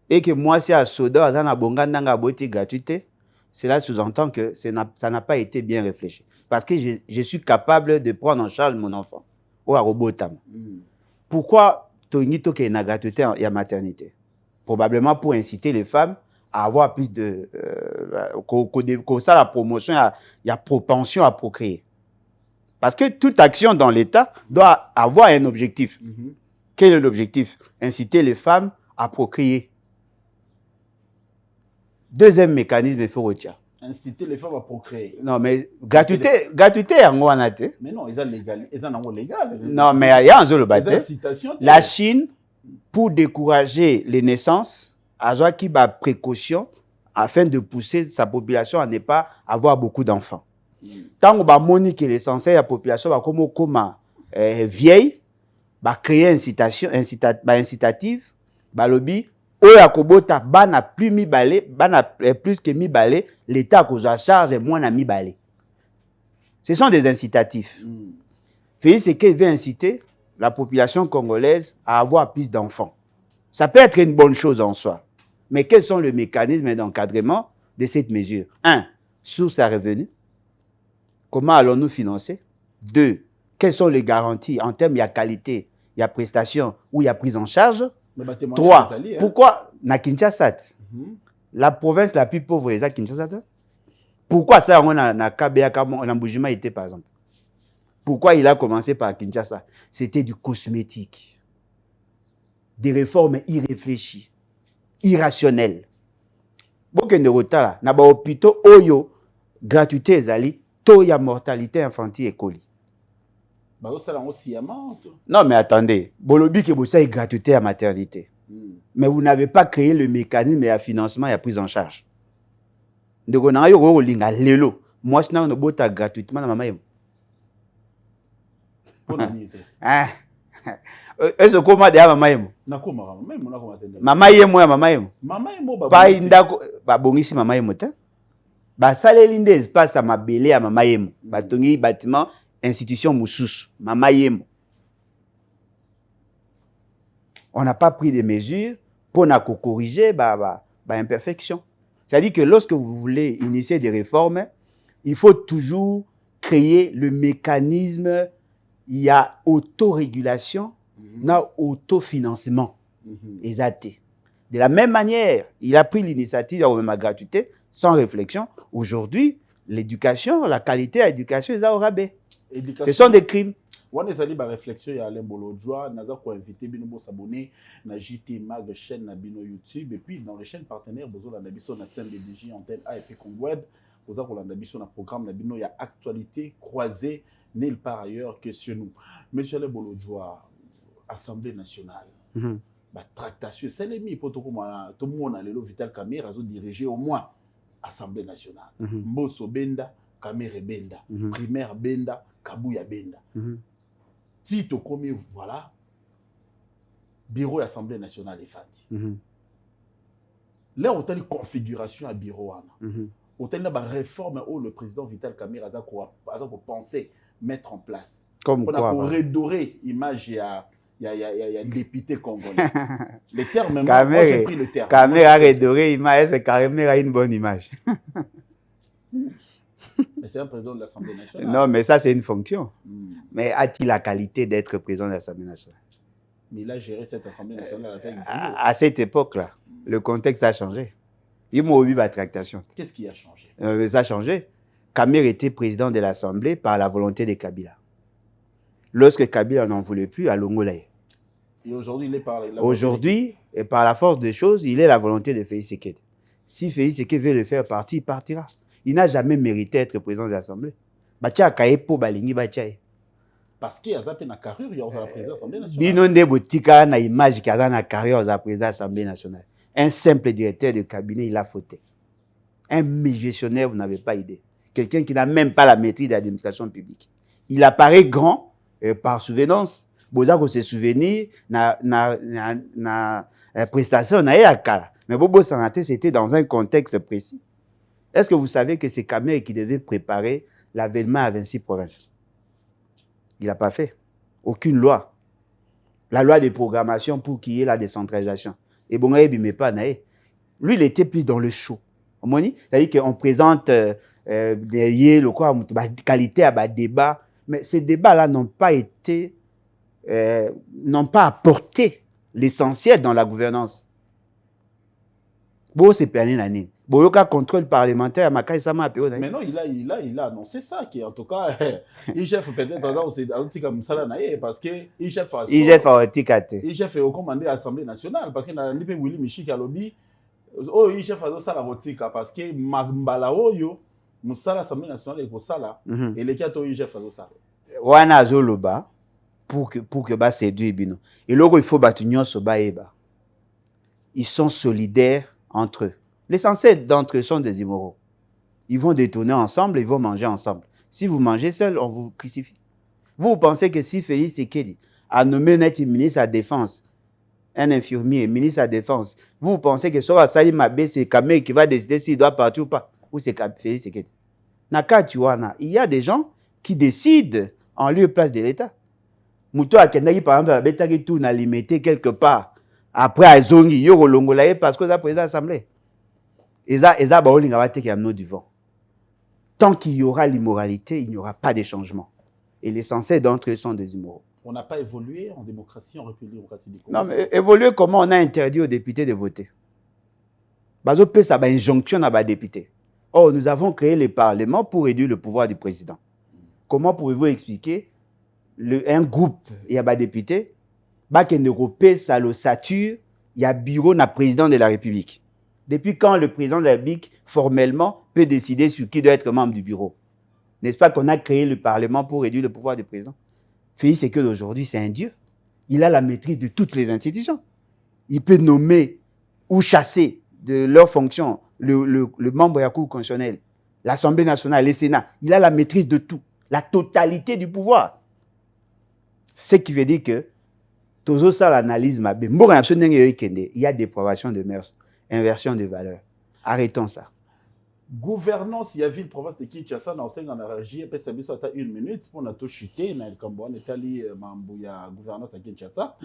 et que moi, si à Soda, à Zanabonga, nanga aboti gratuité, cela sous-entend que ça n'a pas été bien réfléchi. Parce que je suis capable de prendre en charge mon enfant. Ou à robotam. Pourquoi Tonito qui est une gratuité et la maternité? Probablement pour inciter les femmes à avoir plus de... Comme ça, la promotion, il y a propension à procréer. Parce que toute action dans l'État doit avoir un objectif. Quel est l'objectif? Inciter les femmes à procréer. Deuxième mécanisme, il faut retirer. Inciter les femmes à procréer. Non, mais gratuité, en gros, mais non, ils sont légal. Ils sont légal. Non, mais il y a un seul la Chine, pour décourager les naissances, a besoin qu'il y ait précaution afin de pousser sa population à ne pas avoir beaucoup d'enfants. Tant que Monique que l'essentiel de la population va comme vieille, va créer incitative, lobby, Oyakobota bana plus mi balé, bana plus que mi balé, l'État cause à charge moins à mi balé. Ce sont des incitatifs. C'est qu'il veut inciter la population congolaise à avoir plus d'enfants. Ça peut être une bonne chose en soi. Mais quels sont les mécanismes d'encadrement de cette mesure? 1. Source à revenus. Comment allons-nous financer? 2. Quelles sont les garanties en termes de qualité, il y a prestation ou il y a prise en charge? 3. Pourquoi na Kinshasa, la province la plus pauvre est à Kinshasa? Pourquoi ça, on a Kabea, on a Mbujima été par exemple? Pourquoi il a commencé par Kinshasa? C'était du cosmétique. Des réformes irréfléchies, irrationnelles. Beaucoup de retard, na ba hôpitaux oyo gratuité ezali, taux ya mortalité infantile et colis. Non, mais attendez. Bolobi que vous avez gratuité à maternité. Mais vous n'avez pas créé le mécanisme de financement et la prise en charge. Donc, on a eu un link à l'élo. Moi, je n'ai pas gratuitement à maman. Est-ce que comment dire maman? Maman, pas indako, ba bongisi maman ta. Ba saleli nde espace à mabele à maman. Ba tongi bâtiment institution Moussous, Mama Yemo. On n'a pas pris des mesures pour corriger imperfection. C'est-à-dire que lorsque vous voulez initier des réformes, il faut toujours créer le mécanisme, il y a autorégulation, il y a autofinancement. Exact. De la même manière, il a pris l'initiative de la gratuité sans réflexion. Aujourd'hui, l'éducation, la qualité de l'éducation est au rabais. Ce sont des crimes. On a une réflexion, il y a Alain Bolodjoa, nous avons invité Bino s'abonner à JT Mag, chaîne na Bino YouTube, et puis dans les chaînes partenaires, vous avez la scène de DJ Antenne A et puis Congweb, vous avez un programme na Bino, il y a actualité croisée, nulle part ailleurs que chez nous. Monsieur Alain Bolodjoa, Assemblée nationale, tractation, c'est les mis pour tout le monde a le Vital Kamerhe a dirigé au moins Assemblée nationale. Mbosso Benda, Kamerhe Benda, primaire Benda, Kabouya Benda. Tito comme voilà, bureau de l'Assemblée nationale est fait. Là, on a une configuration à bureau. On a une réforme où le président Vital Kamerhe a penser mettre en place. Comme on quoi, a redorer l'image, il y a député congolais. Le terme, moi j'ai pris le terme. Kamerhe a redoré l'image, c'est carrément une bonne image. Mais c'est un président de l'Assemblée nationale. Non, mais ça, c'est une fonction. Mais a-t-il la qualité d'être président de l'Assemblée nationale? Mais il a géré cette Assemblée nationale avec à cette époque-là, le contexte a changé. Il m'a oublié la tractation. Qu'est-ce qui a changé? Ça a changé. Kamerhe était président de l'Assemblée par la volonté de Kabila. Lorsque Kabila n'en voulait plus, à Longolaye. Et aujourd'hui, il est par la Aujourd'hui, et par la force des choses, il est la volonté de Félix Tshisekedi. Si Félix Tshisekedi veut le faire partir, il partira. Il n'a jamais mérité d'être président de l'Assemblée. batia kaye po balingi batia. Parce qu'il y a zappé na carrure, il y a la présidence de l'Assemblée nationale. Bino nde botika na image qui a na carrière de la présidence de l'Assemblée nationale. Un simple directeur de cabinet, il a fauté. Un gestionnaire, vous n'avez pas idée. Quelqu'un qui n'a même pas la maîtrise de l'administration publique. Il apparaît grand par souvenance. Bozako se souvenir na prestation na yakala. Mais Bobo Sanate, c'était dans un contexte précis. Est-ce que vous savez que c'est Kamel qui devait préparer l'avènement à 26 provinces? Il n'a pas fait. Aucune loi. La loi de programmation pour qu'il y ait la décentralisation. Et bon, mais pas naé. Lui, il était plus dans le show. C'est-à-dire qu'on présente des qualité à débat. Mais ces débats-là n'ont pas été, n'ont pas apporté l'essentiel dans la gouvernance. Bon, c'est perdu l'année. Bon, il y a contrôle parlementaire, mais non, il a annoncé ça, qui en tout cas, il chef peut-être parce que il chef a recommandé à l'Assemblée nationale, parce qu'il a dit Willy Michik à lobby, il chef a ça la rotika, parce que Mbala Oyo, Moussala l'Assemblée nationale est ça et les quatre il chef a ça. Wana Zoloba, pour que ba séduit bino. Et là, il faut battre Soba Eba. Ils sont solidaires entre eux. L'essentiel d'entre eux sont des immoraux. Ils vont détourner ensemble, ils vont manger ensemble. Si vous mangez seul, on vous crucifie. Vous pensez que si Félix Sekedi a nommé un ministre à la Défense, un infirmier, ministre à la Défense, vous pensez que Sora Salim Mabé, c'est Kamel qui va décider s'il doit partir ou pas? Ou c'est Félix Sekedi? Il y a des gens qui décident en lieu et place de l'État. Mouto Akendaki, par exemple, tout n'a limité quelque part. Après, Azongi, Yoro Longolaye, parce que ça président de l'Assemblée. Et ça, du vent. Tant qu'il y aura l'immoralité, il n'y aura pas de changement. Et l'essentiel d'entre eux sont des immoraux. On n'a pas évolué en démocratie, en République démocratique du Congo. Non, mais évoluer comment on a interdit aux députés de voter? Bazo peut ça une injonction à députés. Or, nous avons créé le Parlement pour réduire le pouvoir du président. Comment pouvez-vous expliquer un groupe, il y a des députés, qui ne ça le sature, il y a bureau na président de la République. Depuis quand le président de la République, formellement, peut décider sur qui doit être membre du bureau? N'est-ce pas qu'on a créé le Parlement pour réduire le pouvoir du président? Félix Sekedi aujourd'hui, c'est un dieu. Il a la maîtrise de toutes les institutions. Il peut nommer ou chasser de leurs fonctions le membre de la Cour constitutionnelle, l'Assemblée nationale, le Sénat. Il a la maîtrise de tout, la totalité du pouvoir. Ce qui veut dire que, tout ça, l'analyse, il y a dépravation de mœurs. Inversion des valeurs. Arrêtons ça. Gouvernance, il y a ville province de Kinshasa, dans la régie, et ça a été 1 minute pour nous chuter, on est allé à gouvernance à Kinshasa.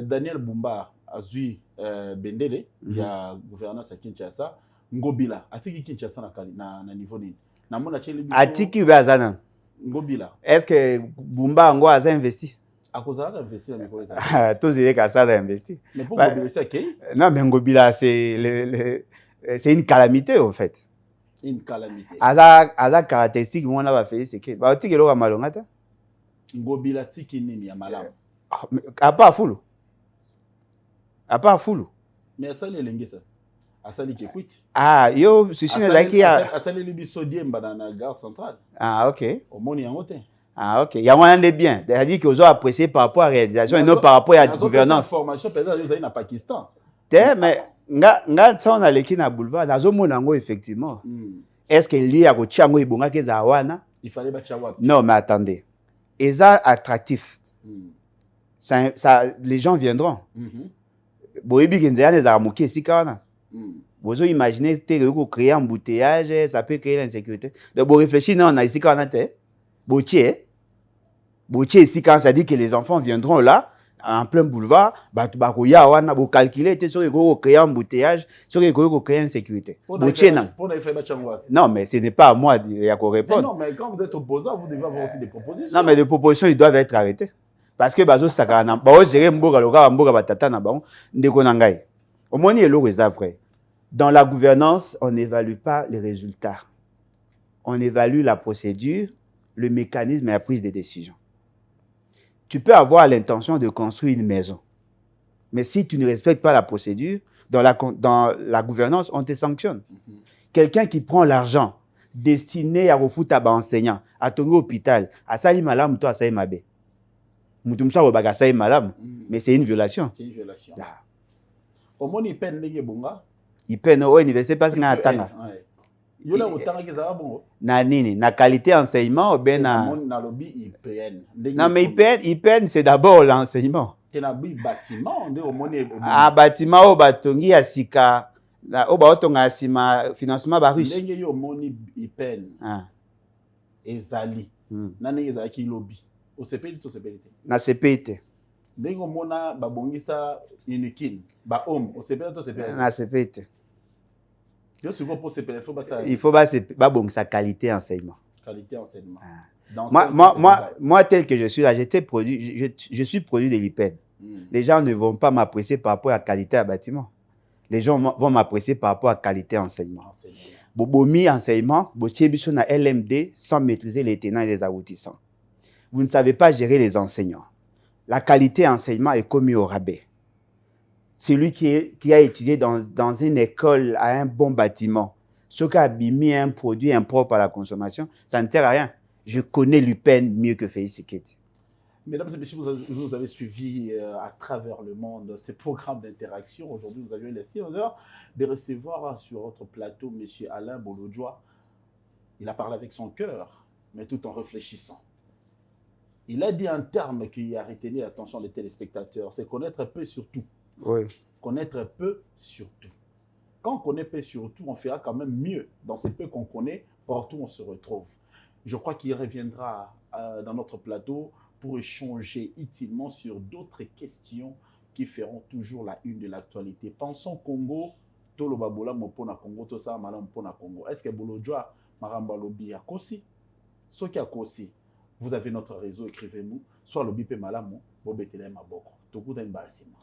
Daniel Bumba a vu Bendele, il y a gouvernance à Kinshasa. Ngobila, Atiki Kinshasa na niveau ni. Atiki Bazana. Ngobila. Est-ce que Bumba a investi? À cause de investir dans les projets. Tous les cas, ça a investi. Mais pour Ngobila, c'est qui? Non, mais Ngobila, c'est une calamité, en fait. Une calamité. À la caractéristique, on a fait, c'est que. Bah, tu es là, malongata. Ngobila, tiki nini ya malam. À part Foulou. À part Foulou. Mais ça, les lingues, ça. Asali Kekwiti. Ah, yo, c'est une là qui a. Asali Libisodiem, dans la gare centrale. Ah, ok. Au Moni en hôtel. Ah, ok. Il y a moyen de bien. C'est-à-dire qu'ils ont apprécié par rapport à la réalisation et non par rapport à la gouvernance. Formation, peut-être, vous avez au Pakistan. Mais, on a l'équipe na boulevard, dans un monde, effectivement. Est-ce qu'il y a un chango ibonga ke zawana? Il fallait battre Chawap. Non, mais attendez. Et ça, attractif. Ça, les gens viendront. Boyebi Genzéane les aramuki ici, quand vous imaginez que créer un embouteillage, ça peut créer l'insécurité. Donc, vous réfléchissez, non, on a ici, quand on a Boutier ici, quand ça dit que les enfants viendront là, en plein boulevard, vous calculez, sur le créer un embouteillage, sur le créer une sécurité. Non, mais ce n'est pas à moi de répondre. Non, mais quand vous êtes opposant, vous devez avoir aussi des propositions. Non, mais les propositions, ils doivent être arrêtées. Parce que, dans la gouvernance, on n'évalue pas les résultats. On évalue la procédure, le mécanisme et la prise de décision. Tu peux avoir l'intention de construire une maison. Mais si tu ne respectes pas la procédure, dans la gouvernance, on te sanctionne. Quelqu'un qui prend l'argent destiné à refuta ba enseignant, à tongi hôpital, à sali malam to à sali mabe. Mutumsa ko baka sali malam, mais c'est une violation. C'est une violation. Au moins il peine ndenge bonga. Il peine au université parce que na tanga. Yo na utanga ke za bongo. Na nini, na qualité enseignement ou bien na lobby il peine. Non mais il peine c'est d'abord l'enseignement. C'est na bâtiment de au moins bâtiment au batongi ya sika. Na oba otonga sima financement ba riche. Ndenge yo moni ipen. Ezali. Na ndenge za ki lobby. O sepeli to sepeli te. Na sepeli te. Ndenge mona ba bongisa unikin, ba homme, o sepeli to sepeli. Na sepeli te. Yo siko pour sepeli faut ça. Il faut ba bongisa qualité enseignement. Qualité enseignement. Moi tel que je suis là, je suis produit de l'IPEN. Les gens ne vont pas m'apprécier par rapport à la qualité à bâtiment. Les gens vont m'apprécier par rapport à la qualité enseignement. Bobomi enseignement, botiébiso na LMD sans maîtriser les tenants et les aboutissants. Vous ne savez pas gérer les enseignants. La qualité enseignement est commise au rabais. Celui qui a étudié dans une école à un bon bâtiment, ce qui a mis un produit impropre à la consommation, ça ne sert à rien. Je connais l'UPEN mieux que Félix Seketi. Mesdames et messieurs, vous avez suivi à travers le monde ces programmes d'interaction. Aujourd'hui, nous avions laissé l'honneur de recevoir sur votre plateau M. Alain Bolodjoa. Il a parlé avec son cœur, mais tout en réfléchissant. Il a dit un terme qui a retenu l'attention des téléspectateurs, c'est connaître peu sur tout. Oui. Connaître peu sur tout. Quand on connaît peu sur tout, on fera quand même mieux dans ces peu qu'on connaît, partout où on se retrouve. Je crois qu'il reviendra dans notre plateau pour échanger utilement sur d'autres questions qui feront toujours la une de l'actualité. Pensons Congo, Tolo Babola Mopona Congo, Tosa Malam Pona Congo. Est-ce que Bolodjoa Maramba Lobi a Kosi? Soki a Kosi, vous avez notre réseau, écrivez-nous. Soit Lobi Pe Malamu, Bobetele Maboko. Tokuta Mbarsima.